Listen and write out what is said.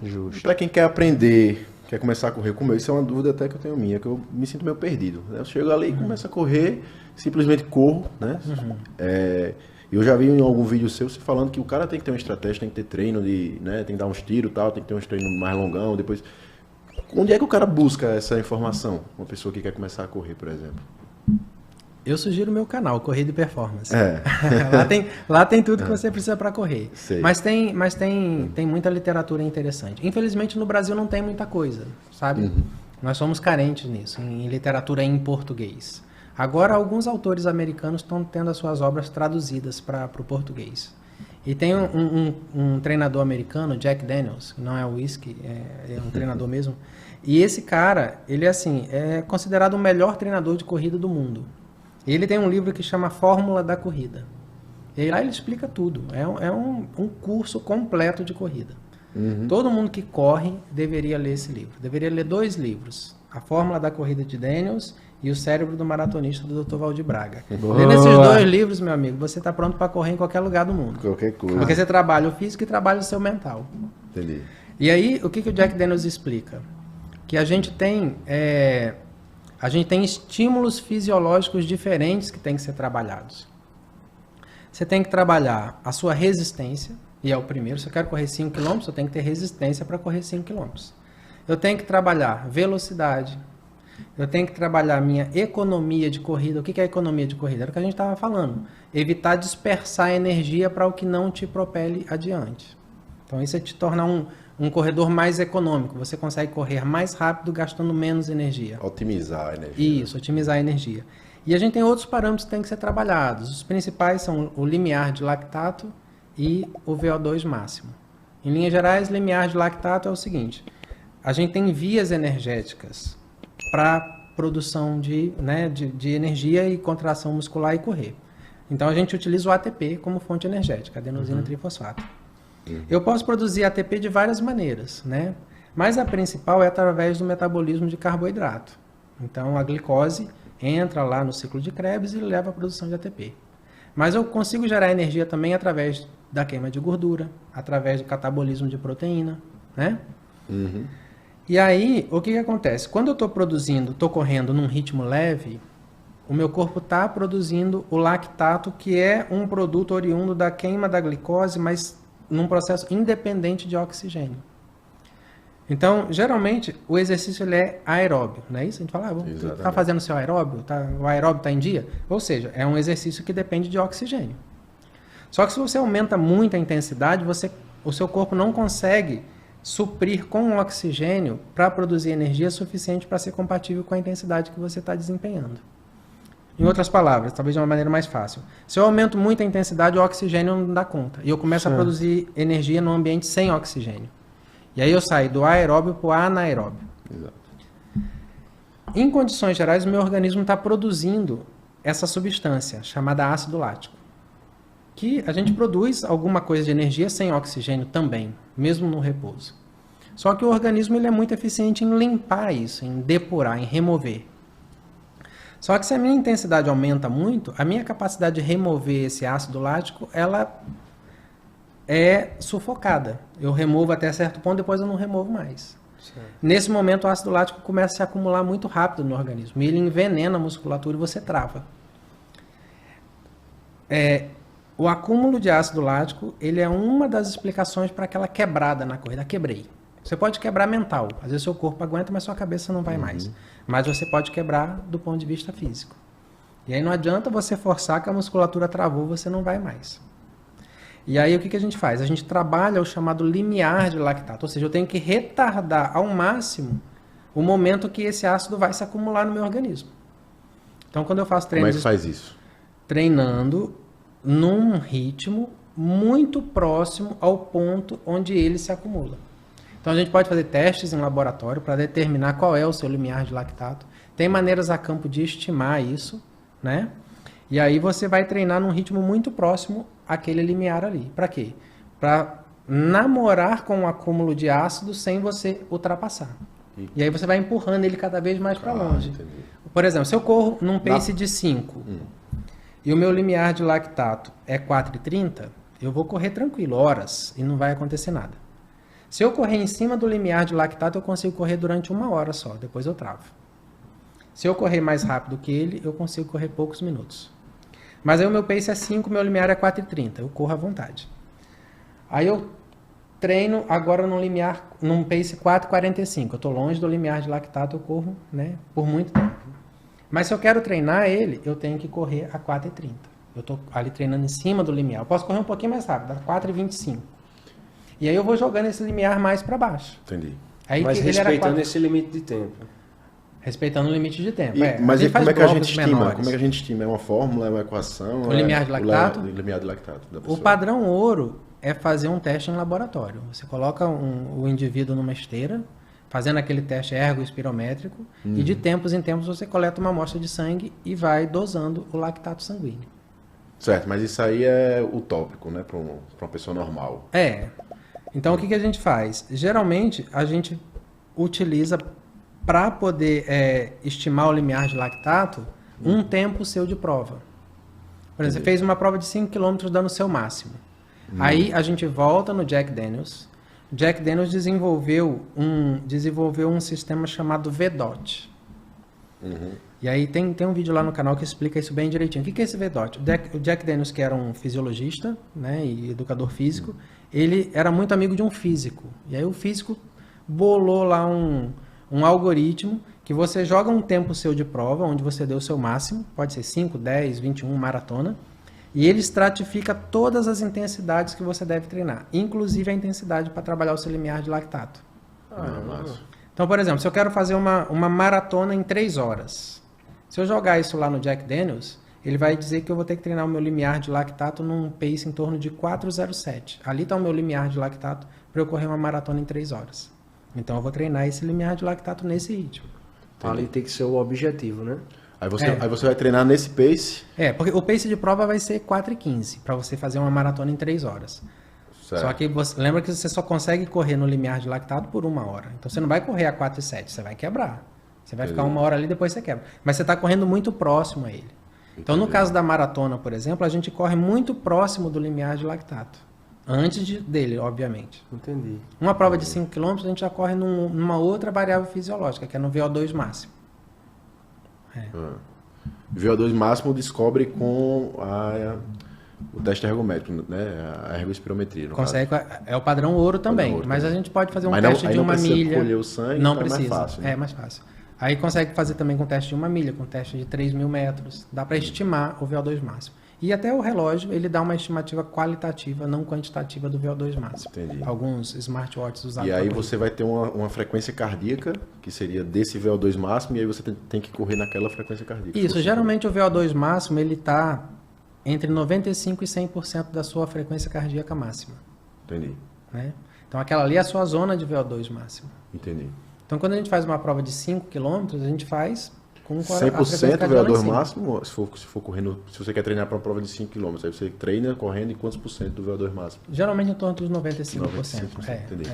Justo. Para quem quer aprender, quer começar a correr como eu, isso é uma dúvida até que eu tenho minha, que eu me sinto meio perdido. Né? Eu chego ali e começo a correr, simplesmente corro, né? Eu já vi em algum vídeo seu você falando que o cara tem que ter uma estratégia, tem que ter treino, né? Tem que dar uns tiros e tal, tem que ter uns treinos mais longão, depois... Onde é que o cara busca essa informação? Uma pessoa que quer começar a correr, por exemplo. Eu sugiro o meu canal, Corrida e Performance. É. lá tem tudo que você precisa para correr. Sei. Mas tem muita literatura interessante. Infelizmente no Brasil não tem muita coisa, sabe? Nós somos carentes nisso, em literatura em português. Agora alguns autores americanos estão tendo as suas obras traduzidas para o português. E tem um treinador americano, Jack Daniels, que não é whisky, é um treinador mesmo. E esse cara, ele é considerado o melhor treinador de corrida do mundo. E ele tem um livro que chama Fórmula da Corrida. E lá ele explica tudo. É um curso completo de corrida. Todo mundo que corre deveria ler esse livro. Deveria ler 2 livros. A Fórmula da Corrida de Daniels e O Cérebro do Maratonista do Dr. Valdir Braga. Lendo esses 2 livros, meu amigo, você está pronto para correr em qualquer lugar do mundo. Qualquer coisa. Porque você trabalha o físico e trabalha o seu mental. Entendi. E aí, o que o Jack Daniels explica? Que a gente tem estímulos fisiológicos diferentes que têm que ser trabalhados. Você tem que trabalhar a sua resistência, e é o primeiro. Se eu quero correr 5 km, eu tenho que ter resistência para correr 5 km. Eu tenho que trabalhar velocidade. Eu tenho que trabalhar a minha economia de corrida. O que é economia de corrida? Era o que a gente estava falando. Evitar dispersar energia para o que não te propele adiante. Então isso é te tornar um corredor mais econômico. Você consegue correr mais rápido gastando menos energia. Otimizar a energia. Isso, otimizar a energia. E a gente tem outros parâmetros que têm que ser trabalhados. Os principais são o limiar de lactato e o VO2 máximo. Em linhas gerais, limiar de lactato é o seguinte. A gente tem vias energéticas para produção de energia e contração muscular e correr. Então a gente utiliza o ATP como fonte energética, adenosina trifosfato. Eu posso produzir ATP de várias maneiras, né? Mas a principal é através do metabolismo de carboidrato. Então a glicose entra lá no ciclo de Krebs e leva à produção de ATP. Mas eu consigo gerar energia também através da queima de gordura, através do catabolismo de proteína, né? E aí, o que acontece? Quando eu estou correndo num ritmo leve, o meu corpo está produzindo o lactato, que é um produto oriundo da queima da glicose, mas num processo independente de oxigênio. Então, geralmente, o exercício ele é aeróbio, não é isso? A gente fala, está fazendo seu aeróbio? O aeróbio está em dia? Ou seja, é um exercício que depende de oxigênio. Só que se você aumenta muito a intensidade, o seu corpo não consegue suprir com oxigênio para produzir energia suficiente para ser compatível com a intensidade que você está desempenhando. Em outras palavras, talvez de uma maneira mais fácil. Se eu aumento muito a intensidade, o oxigênio não dá conta. E eu começo a produzir energia no ambiente sem oxigênio. E aí eu saio do aeróbio para o anaeróbio. Exato. Em condições gerais, o meu organismo está produzindo essa substância chamada ácido lático. Que a gente produz alguma coisa de energia sem oxigênio também, mesmo no repouso. Só que o organismo ele é muito eficiente em limpar isso, em depurar, em remover. Só que se a minha intensidade aumenta muito, a minha capacidade de remover esse ácido lático, ela é sufocada. Eu removo até certo ponto, depois eu não removo mais. Certo. Nesse momento, o ácido lático começa a se acumular muito rápido no organismo. E ele envenena a musculatura e você trava. O acúmulo de ácido lático, ele é uma das explicações para aquela quebrada na corrida. Quebrei. Você pode quebrar mental. Às vezes seu corpo aguenta, mas sua cabeça não vai mais. Mas você pode quebrar do ponto de vista físico. E aí não adianta você forçar que a musculatura travou, você não vai mais. E aí o que a gente faz? A gente trabalha o chamado limiar de lactato. Ou seja, eu tenho que retardar ao máximo o momento que esse ácido vai se acumular no meu organismo. Então quando eu faço treinos... Como é que faz isso? Treinando num ritmo muito próximo ao ponto onde ele se acumula. Então a gente pode fazer testes em laboratório para determinar qual é o seu limiar de lactato. Tem maneiras a campo de estimar isso, né? E aí você vai treinar num ritmo muito próximo àquele limiar ali. Para quê? Para namorar com o acúmulo de ácido sem você ultrapassar. E aí você vai empurrando ele cada vez mais para longe. Entendi. Por exemplo, se eu corro num pace de 5 e o meu limiar de lactato é 4,30, eu vou correr tranquilo, horas, e não vai acontecer nada. Se eu correr em cima do limiar de lactato, eu consigo correr durante 1 hora só, depois eu travo. Se eu correr mais rápido que ele, eu consigo correr poucos minutos. Mas aí o meu pace é 5, meu limiar é 4,30, eu corro à vontade. Aí eu treino agora num pace 4,45, eu estou longe do limiar de lactato, eu corro, né, por muito tempo. Mas se eu quero treinar ele, eu tenho que correr a 4,30. Eu estou ali treinando em cima do limiar. Eu posso correr um pouquinho mais rápido, a 4,25. E aí eu vou jogando esse limiar mais para baixo. Entendi. Aí mas respeitando esse limite de tempo. Respeitando o limite de tempo. Mas como é que a gente estima? Como é que a gente estima? É uma fórmula, é uma equação? O limiar de lactato? O limiar de lactato da pessoa. O padrão ouro é fazer um teste em laboratório. Você coloca o indivíduo numa esteira, fazendo aquele teste ergo-espirométrico, e de tempos em tempos você coleta uma amostra de sangue e vai dosando o lactato sanguíneo. Certo, mas isso aí é utópico, né, para uma pessoa normal. Então o que a gente faz? Geralmente a gente utiliza, para poder estimar o limiar de lactato, um tempo seu de prova. Por exemplo, você fez uma prova de 5 km dando o seu máximo. Aí a gente volta no Jack Daniels. Jack Daniels desenvolveu um sistema chamado VDOT. E aí tem um vídeo lá no canal que explica isso bem direitinho. O que é esse VDOT? O Jack Daniels, que era um fisiologista, né, e educador físico, ele era muito amigo de um físico. E aí o físico bolou lá um algoritmo que você joga um tempo seu de prova, onde você deu o seu máximo, pode ser 5, 10, 21, maratona, e ele estratifica todas as intensidades que você deve treinar, inclusive a intensidade para trabalhar o seu limiar de lactato. Então, por exemplo, se eu quero fazer uma maratona em 3 horas, se eu jogar isso lá no Jack Daniels, ele vai dizer que eu vou ter que treinar o meu limiar de lactato num pace em torno de 4,07. Ali está o meu limiar de lactato para eu correr uma maratona em 3 horas. Então eu vou treinar esse limiar de lactato nesse ritmo. Ali tem que ser o objetivo, né? Aí você vai treinar nesse pace? Porque o pace de prova vai ser 4,15 para você fazer uma maratona em 3 horas. Certo. Só que lembra que você só consegue correr no limiar de lactato por 1 hora. Então você não vai correr a 4,7, você vai quebrar. Você vai ficar 1 hora ali e depois você quebra. Mas você está correndo muito próximo a ele. Então no caso da maratona, por exemplo, a gente corre muito próximo do limiar de lactato. Antes dele, obviamente. Entendi. Uma prova de 5 km a gente já corre numa outra variável fisiológica, que é no VO2 máximo. VO2 máximo descobre com o teste ergométrico, né? A ergoespirometria. Consegue, é o padrão ouro também, mas a gente pode fazer um teste de 1 milha. Colher o sangue, não então precisa. É mais fácil. Né? É mais fácil. Aí consegue fazer também com teste de 1 milha, com teste de 3.000 metros. Dá para estimar o VO2 máximo. E até o relógio, ele dá uma estimativa qualitativa, não quantitativa do VO2 máximo. Entendi. Alguns smartwatches usados. E aí você vai ter uma frequência cardíaca, que seria desse VO2 máximo, e aí você tem que correr naquela frequência cardíaca. Isso, geralmente o VO2 máximo, ele está entre 95% e 100% da sua frequência cardíaca máxima. Entendi. Né? Então aquela ali é a sua zona de VO2 máximo. Entendi. Então quando a gente faz uma prova de 5 km, a gente faz com 100% VO2 máximo, se for correndo, se você quer treinar para uma prova de 5 km, aí você treina correndo em quantos por cento do VO2 máximo? Geralmente em torno dos 95%. 95%, entendi.